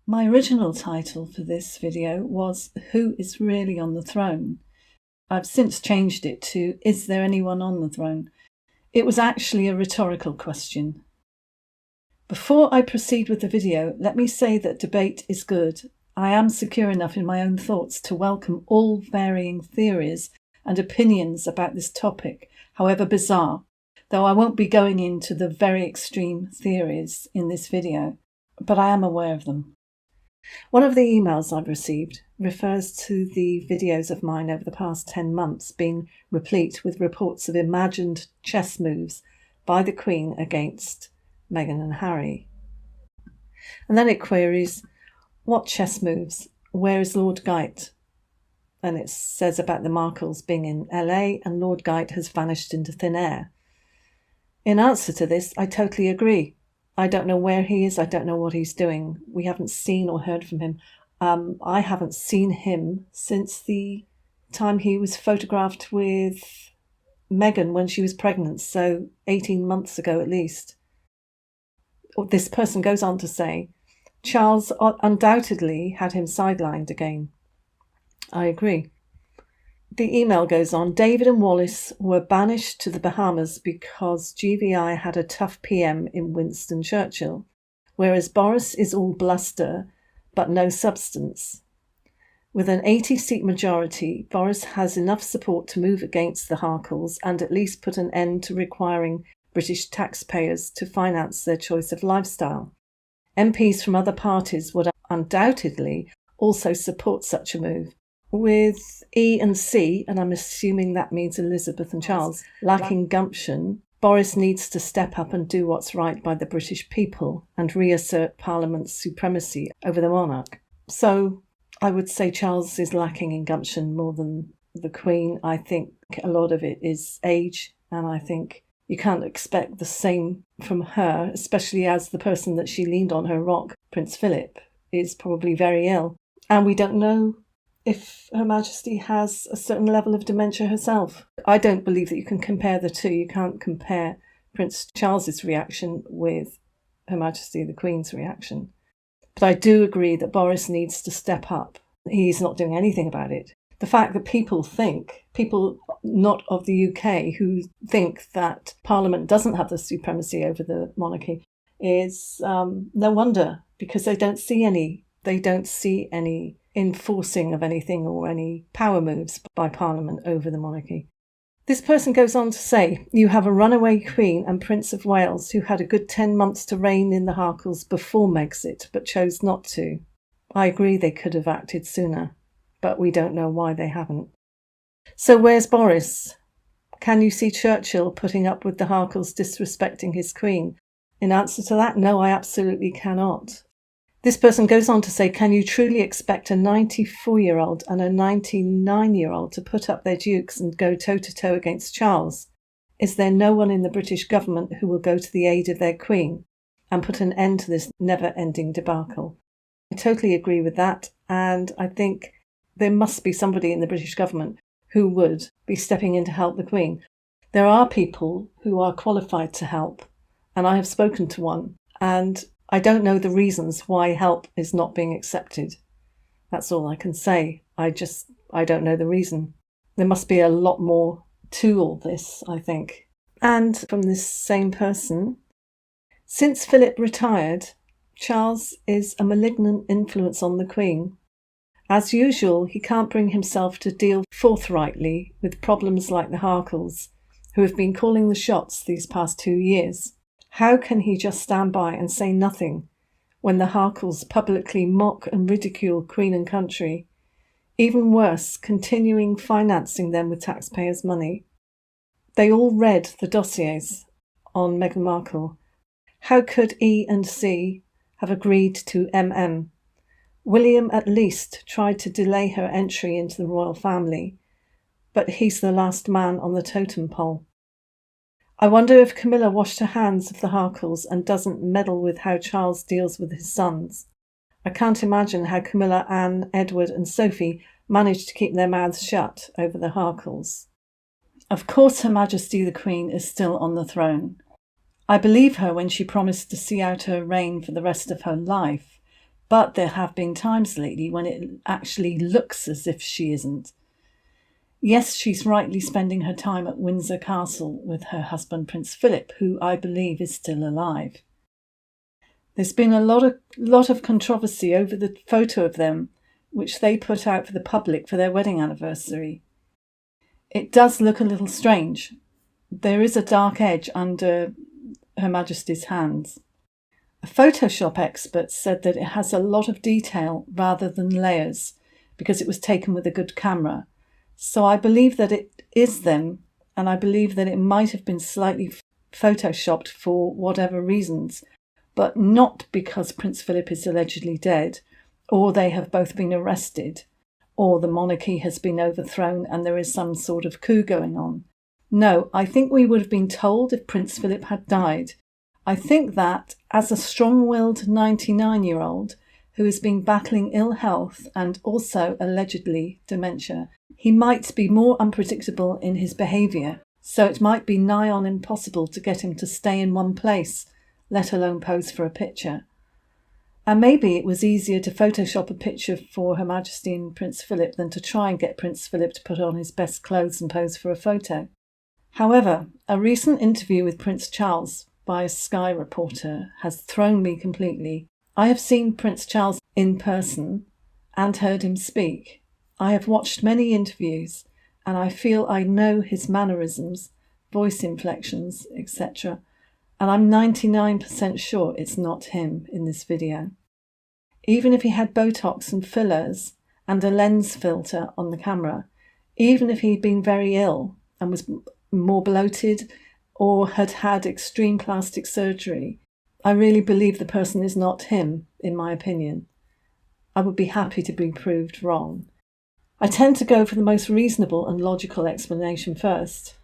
My original title for this video was Who is Really on the Throne? I've since changed it to Is there anyone on the throne? It was actually a rhetorical question. Before I proceed with the video, let me say that debate is good. I am secure enough in my own thoughts to welcome all varying theories and opinions about this topic, however bizarre, though I won't be going into the very extreme theories in this video, but I am aware of them. One of the emails I've received refers to the videos of mine over the past 10 months being replete with reports of imagined chess moves by the Queen against Meghan and Harry. And then it queries, what chess moves? Where is Lord Geit? And it says about the Markles being in LA and Lord Geit has vanished into thin air. In answer to this, I totally agree. I don't know where he is. I don't know what he's doing. We haven't seen or heard from him. I haven't seen him since the time he was photographed with Meghan when she was pregnant, so 18 months ago at least. This person goes on to say, Charles undoubtedly had him sidelined again. I agree. The email goes on, David and Wallace were banished to the Bahamas because GVI had a tough PM in Winston Churchill, whereas Boris is all bluster but no substance. With an 80-seat majority, Boris has enough support to move against the Harkles and at least put an end to requiring British taxpayers to finance their choice of lifestyle. MPs from other parties would undoubtedly also support such a move. With E and C, and I'm assuming that means Elizabeth and Charles, lacking gumption, Boris needs to step up and do what's right by the British people and reassert Parliament's supremacy over the monarch. So I would say Charles is lacking in gumption more than the Queen. I think a lot of it is age, and I think you can't expect the same from her, especially as the person that she leaned on, her rock, Prince Philip, is probably very ill. And we don't know if Her Majesty has a certain level of dementia herself. I don't believe that you can compare the two. You can't compare Prince Charles's reaction with Her Majesty the Queen's reaction. But I do agree that Boris needs to step up. He's not doing anything about it. The fact that people not of the UK, who think that Parliament doesn't have the supremacy over the monarchy is no wonder, because they don't see any enforcing of anything or any power moves by Parliament over the monarchy. This person goes on to say, you have a runaway Queen and Prince of Wales who had a good 10 months to reign in the Harkles before Megxit, but chose not to. I agree they could have acted sooner, but we don't know why they haven't. So where's Boris? Can you see Churchill putting up with the Harkles disrespecting his Queen? In answer to that, no, I absolutely cannot. This person goes on to say, can you truly expect a 94-year-old and a 99-year-old to put up their dukes and go toe-to-toe against Charles? Is there no one in the British government who will go to the aid of their Queen and put an end to this never-ending debacle? I totally agree with that, and I think there must be somebody in the British government who would be stepping in to help the Queen. There are people who are qualified to help, and I have spoken to one, and I don't know the reasons why help is not being accepted. That's all I can say. I don't know the reason. There must be a lot more to all this, I think. And from this same person, since Philip retired, Charles is a malignant influence on the Queen. As usual, he can't bring himself to deal forthrightly with problems like the Harkles, who have been calling the shots these past 2 years. How can he just stand by and say nothing when the Harkles publicly mock and ridicule Queen and country? Even worse, continuing financing them with taxpayers' money. They all read the dossiers on Meghan Markle. How could E and C have agreed to MM? William at least tried to delay her entry into the royal family, but he's the last man on the totem pole. I wonder if Camilla washed her hands of the Harkles and doesn't meddle with how Charles deals with his sons. I can't imagine how Camilla, Anne, Edward and Sophie managed to keep their mouths shut over the Harkles. Of course Her Majesty the Queen is still on the throne. I believe her when she promised to see out her reign for the rest of her life, but there have been times lately when it actually looks as if she isn't. Yes, she's rightly spending her time at Windsor Castle with her husband Prince Philip, who I believe is still alive. There's been a lot of controversy over the photo of them, which they put out for the public for their wedding anniversary. It does look a little strange. There is a dark edge under Her Majesty's hands. A Photoshop expert said that it has a lot of detail rather than layers because it was taken with a good camera. So I believe that it is them, and I believe that it might have been slightly photoshopped for whatever reasons, but not because Prince Philip is allegedly dead, or they have both been arrested, or the monarchy has been overthrown and there is some sort of coup going on. No, I think we would have been told if Prince Philip had died. I think that, as a strong-willed 99-year-old who has been battling ill health and also allegedly dementia, he might be more unpredictable in his behaviour, so it might be nigh on impossible to get him to stay in one place, let alone pose for a picture. And maybe it was easier to Photoshop a picture for Her Majesty and Prince Philip than to try and get Prince Philip to put on his best clothes and pose for a photo. However, a recent interview with Prince Charles by a Sky reporter has thrown me completely. I have seen Prince Charles in person and heard him speak. I have watched many interviews and I feel I know his mannerisms, voice inflections, etc. And I'm 99% sure it's not him in this video. Even if he had Botox and fillers and a lens filter on the camera, even if he'd been very ill and was more bloated or had had extreme plastic surgery, I really believe the person is not him, in my opinion. I would be happy to be proved wrong. I tend to go for the most reasonable and logical explanation first.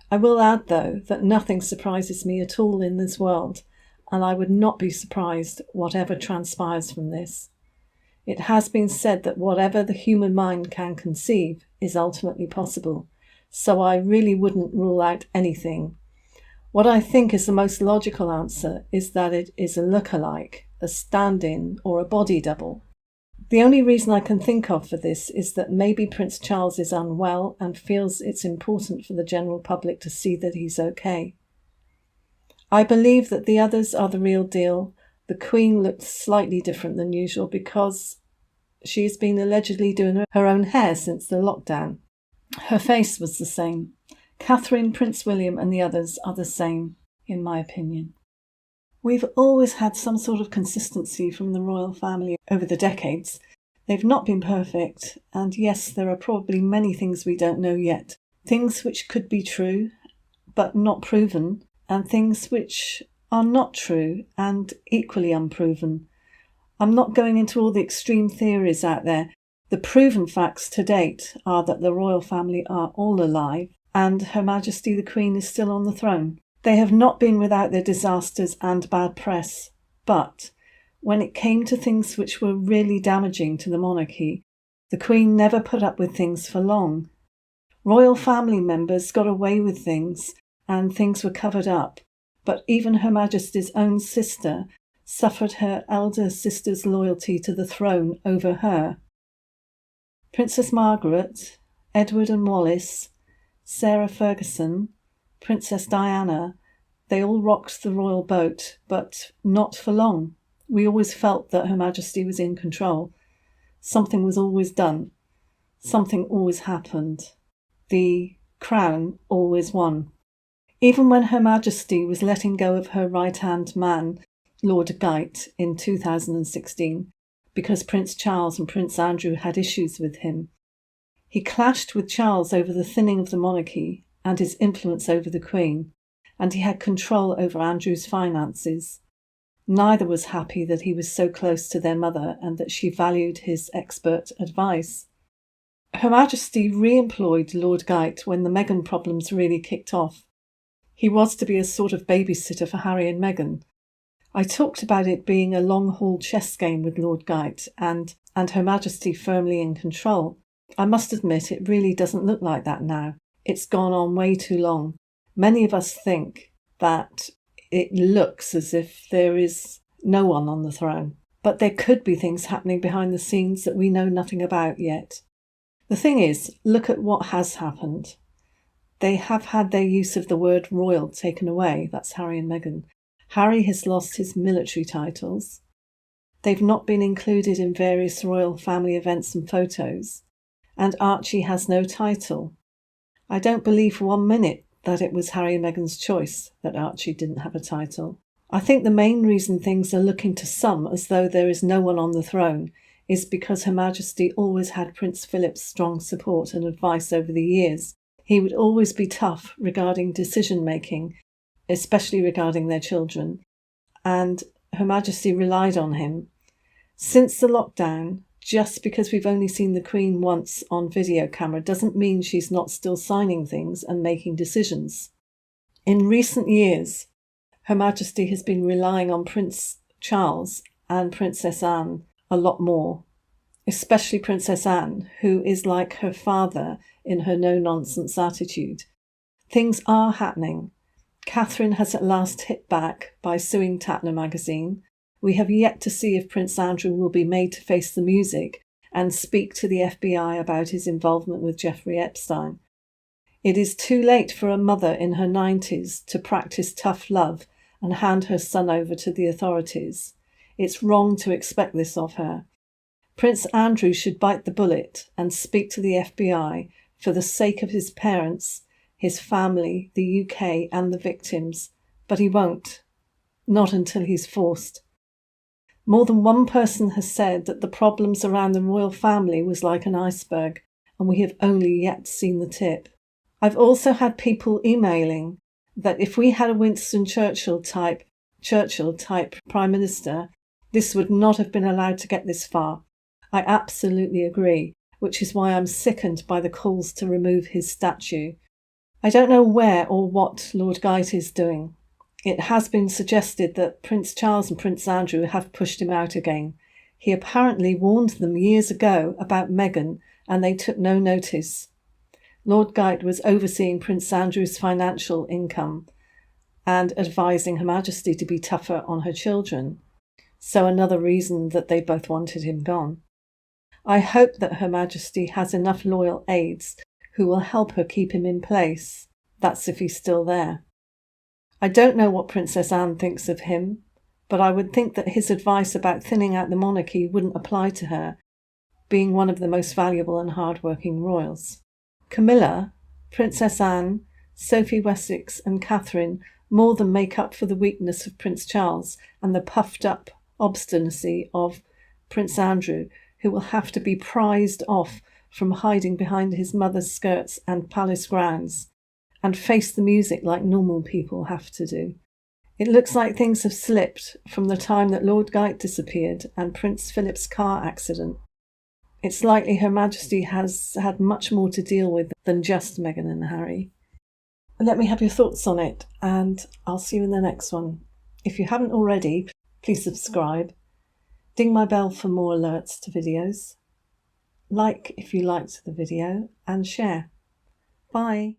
I will add, though, that nothing surprises me at all in this world, and I would not be surprised whatever transpires from this. It has been said that whatever the human mind can conceive is ultimately possible, so I really wouldn't rule out anything. What I think is the most logical answer is that it is a look-alike, a stand-in, or a body double. The only reason I can think of for this is that maybe Prince Charles is unwell and feels it's important for the general public to see that he's okay. I believe that the others are the real deal. The Queen looked slightly different than usual because she's been allegedly doing her own hair since the lockdown. Her face was the same. Catherine, Prince William and the others are the same, in my opinion. We've always had some sort of consistency from the royal family over the decades. They've not been perfect, and yes, there are probably many things we don't know yet. Things which could be true, but not proven, and things which are not true and equally unproven. I'm not going into all the extreme theories out there. The proven facts to date are that the royal family are all alive, and Her Majesty the Queen is still on the throne. They have not been without their disasters and bad press, but when it came to things which were really damaging to the monarchy, the Queen never put up with things for long. Royal family members got away with things, and things were covered up, but even Her Majesty's own sister suffered her elder sister's loyalty to the throne over her. Princess Margaret, Edward and Wallis, Sarah Ferguson, Princess Diana, they all rocked the royal boat, but not for long. We always felt that Her Majesty was in control. Something was always done. Something always happened. The crown always won. Even when Her Majesty was letting go of her right-hand man, Lord Geit, in 2016, because Prince Charles and Prince Andrew had issues with him, he clashed with Charles over the thinning of the monarchy and his influence over the Queen, and he had control over Andrew's finances. Neither was happy that he was so close to their mother and that she valued his expert advice. Her Majesty re-employed Lord Geit when the Meghan problems really kicked off. He was to be a sort of babysitter for Harry and Meghan. I talked about it being a long-haul chess game with Lord Geit and Her Majesty firmly in control. I must admit it really doesn't look like that now. It's gone on way too long. Many of us think that it looks as if there is no one on the throne. but there could be things happening behind the scenes that we know nothing about yet. The thing is, look at what has happened. They have had their use of the word royal taken away. That's Harry and Meghan. Harry has lost his military titles. They've not been included in various royal family events and photos. And Archie has no title. I don't believe for 1 minute that it was Harry and Meghan's choice that Archie didn't have a title. I think the main reason things are looking to some as though there is no one on the throne is because Her Majesty always had Prince Philip's strong support and advice over the years. He would always be tough regarding decision-making, especially regarding their children, and Her Majesty relied on him. Since the lockdown, just because we've only seen the Queen once on video camera doesn't mean she's not still signing things and making decisions. In recent years, Her Majesty has been relying on Prince Charles and Princess Anne a lot more, especially Princess Anne, who is like her father in her no-nonsense attitude. Things are happening. Catherine has at last hit back by suing Tatler magazine. We have yet to see if Prince Andrew will be made to face the music and speak to the FBI about his involvement with Jeffrey Epstein. It is too late for a mother in her 90s to practice tough love and hand her son over to the authorities. It's wrong to expect this of her. Prince Andrew should bite the bullet and speak to the FBI for the sake of his parents, his family, the UK and the victims, but he won't. Not until he's forced. More than one person has said that the problems around the royal family was like an iceberg, and we have only yet seen the tip. I've also had people emailing that if we had a Winston Churchill type Prime Minister, this would not have been allowed to get this far. I absolutely agree, which is why I'm sickened by the calls to remove his statue. I don't know where or what Lord Guyte is doing. It has been suggested that Prince Charles and Prince Andrew have pushed him out again. He apparently warned them years ago about Meghan, and they took no notice. Lord Guyte was overseeing Prince Andrew's financial income and advising Her Majesty to be tougher on her children. So another reason that they both wanted him gone. I hope that Her Majesty has enough loyal aides who will help her keep him in place. That's if he's still there. I don't know what Princess Anne thinks of him, but I would think that his advice about thinning out the monarchy wouldn't apply to her, being one of the most valuable and hard-working royals. Camilla, Princess Anne, Sophie Wessex and Catherine more than make up for the weakness of Prince Charles and the puffed-up obstinacy of Prince Andrew, who will have to be prized off from hiding behind his mother's skirts and palace grounds, and face the music like normal people have to do. It looks like things have slipped from the time that Lord Guyte disappeared and Prince Philip's car accident. It's likely Her Majesty has had much more to deal with than just Meghan and Harry. Let me have your thoughts on it, and I'll see you in the next one. If you haven't already, please subscribe. Ding my bell for more alerts to videos. Like if you liked the video, and share. Bye.